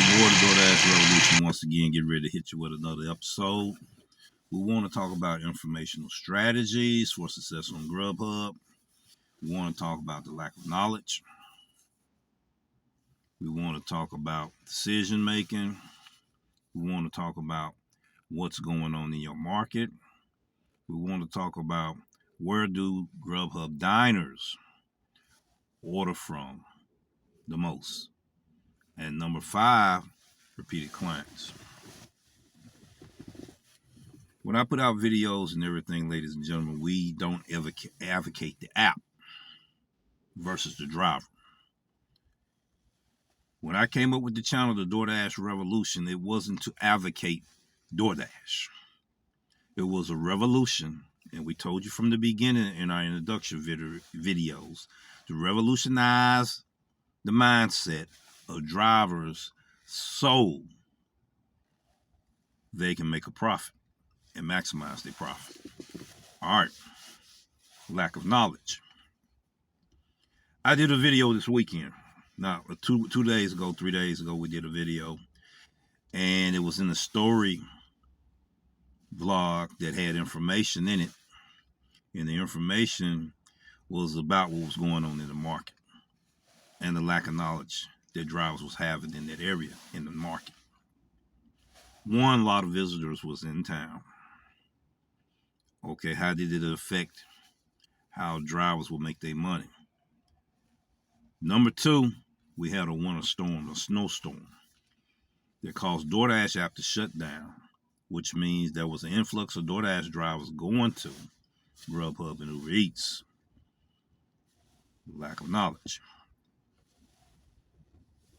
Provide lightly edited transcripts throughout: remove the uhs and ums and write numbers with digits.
your boy, the Doordash Revolution, once again, get ready to hit you with another episode. We want to talk about informational strategies for success on Grubhub. We want to talk about the lack of knowledge. We want to talk about decision making. We want to talk about what's going on in your market. We want to talk about where do Grubhub diners order from the most. And number 5, repeated clients. When I put out videos and everything, ladies and gentlemen, we don't advocate the app versus the driver. When I came up with the channel, the Doordash Revolution, it wasn't to advocate DoorDash. It was a revolution, and we told you from the beginning in our introduction videos, to revolutionize the mindset of drivers so they can make a profit and maximize their profit. All right. Lack of knowledge. I did a video this weekend. Now, 3 days ago, we did a video, and it was in a story vlog that had information in it, and the information was about what was going on in the market and the lack of knowledge that drivers was having in that area in the market. One, a lot of visitors was in town. Okay, how did it affect how drivers will make their money? Number 2, we had a winter storm, a snowstorm, that caused DoorDash app to shut down, which means there was an influx of DoorDash drivers going to Grubhub and Uber Eats. Lack of knowledge.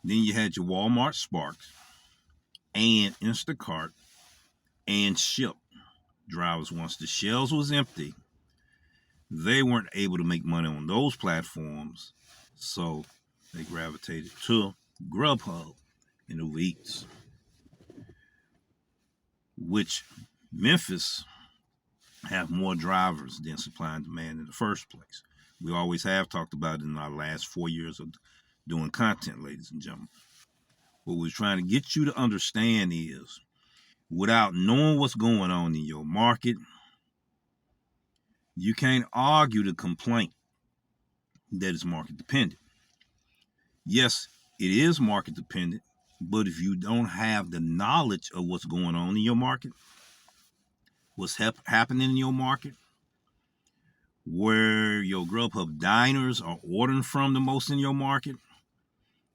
Then you had your Walmart Sparks and Instacart and Ship. Drivers, once the shelves was empty, they weren't able to make money on those platforms, so they gravitated to Grubhub and Uber Eats, which Memphis have more drivers than supply and demand in the first place. We always have talked about it in our last 4 years of doing content, ladies and gentlemen. What we're trying to get you to understand is, without knowing what's going on in your market, you can't argue the complaint that it's market dependent. Yes, it is market dependent, but if you don't have the knowledge of what's going on in your market, what's happening in your market, where your Grubhub diners are ordering from the most in your market,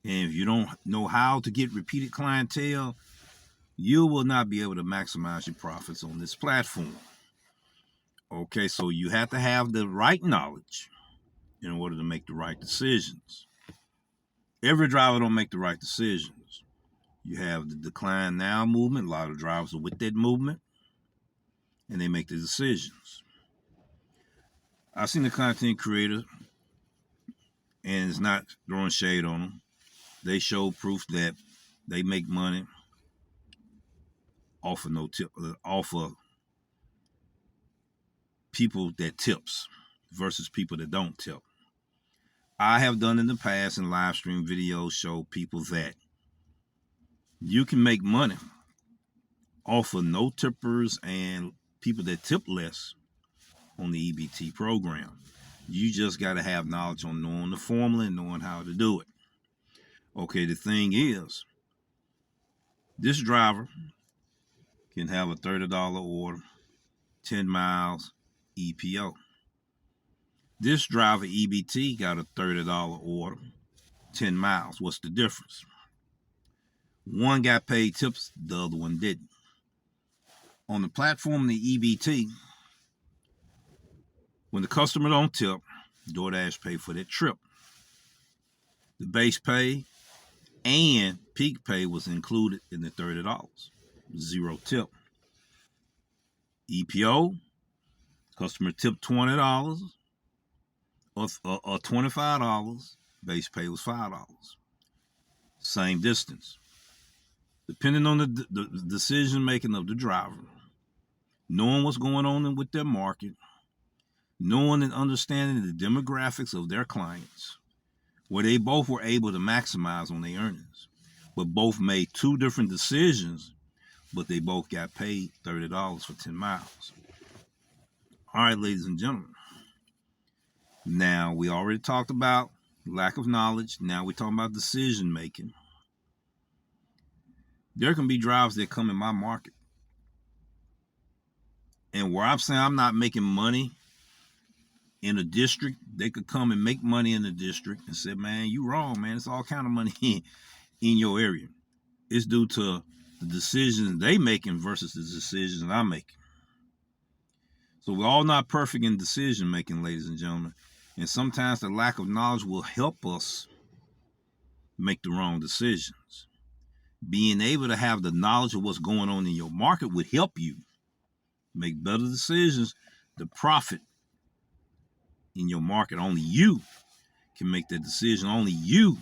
and if you don't know how to get repeated clientele, you will not be able to maximize your profits on this platform. Okay, so you have to have the right knowledge in order to make the right decisions. Every driver don't make the right decisions. You have the decline now movement. A lot of drivers are with that movement, and they make the decisions. I've seen the content creator, and it's not throwing shade on them. They show proof that they make money off of no tip, off of people that tips versus people that don't tip. I have done in the past in live stream videos show people that you can make money off of no tippers and people that tip less on the EBT program. You just got to have knowledge on knowing the formula and knowing how to do it. Okay, the thing is, this driver can have a $30 order, 10 miles, EPO. This driver, EBT, got a $30 order, 10 miles. What's the difference? One got paid tips, the other one didn't. On the platform, the EBT, when the customer don't tip, DoorDash pay for that trip. The base pay and peak pay was included in the $30, 0 tip. EPO, customer tipped $20 or $25, base pay was $5. Same distance. Depending on the decision making of the driver, knowing what's going on with their market, knowing and understanding the demographics of their clients, where they both were able to maximize on their earnings. but both made two different decisions, but they both got paid $30 for 10 miles. All right, ladies and gentlemen. Now, we already talked about lack of knowledge. Now we're talking about decision making. There can be drivers that come in my market, and where I'm saying I'm not making money in a district, they could come and make money in the district and say, man, you wrong, man. It's all kind of money in your area. It's due to the decisions they making versus the decisions I'm making. So we're all not perfect in decision making, ladies and gentlemen. And sometimes the lack of knowledge will help us make the wrong decisions. Being able to have the knowledge of what's going on in your market would help you make better decisions to profit in your market. Only you can make that decision. Only you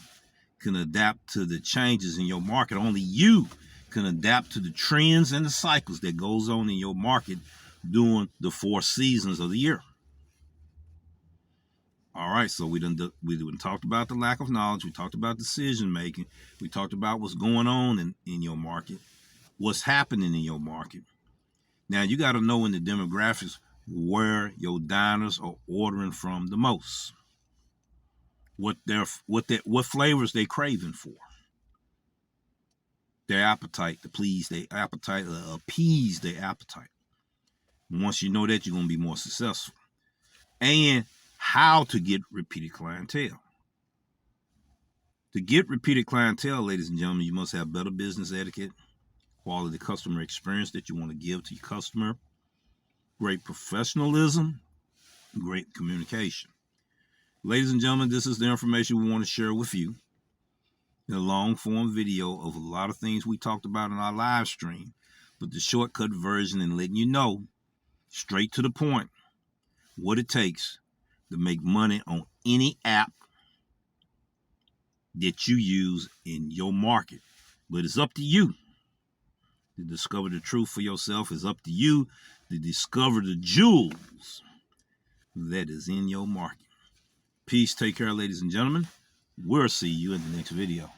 can adapt to the changes in your market. Only you can adapt to the trends and the cycles that goes on in your market during the 4 seasons of the year. All right, so we done talked about the lack of knowledge. We talked about decision making. We talked about what's going on in your market, what's happening in your market. Now you got to know in the demographics where your diners are ordering from the most, what flavors they craving for, their appetite, to please their appetite, appease their appetite. Once you know that, you're going to be more successful. And how to get repeated clientele. To get repeated clientele, ladies and gentlemen, you must have better business etiquette, quality customer experience that you want to give to your customer, great professionalism, great communication. Ladies and gentlemen, this is the information we want to share with you in a long form video of a lot of things we talked about in our live stream, but the shortcut version and letting you know straight to the point what it takes to make money on any app that you use in your market. But it's up to you to discover the truth for yourself. It's up to you to discover the jewels that is in your market. Peace. Take care, ladies and gentlemen. We'll see you in the next video.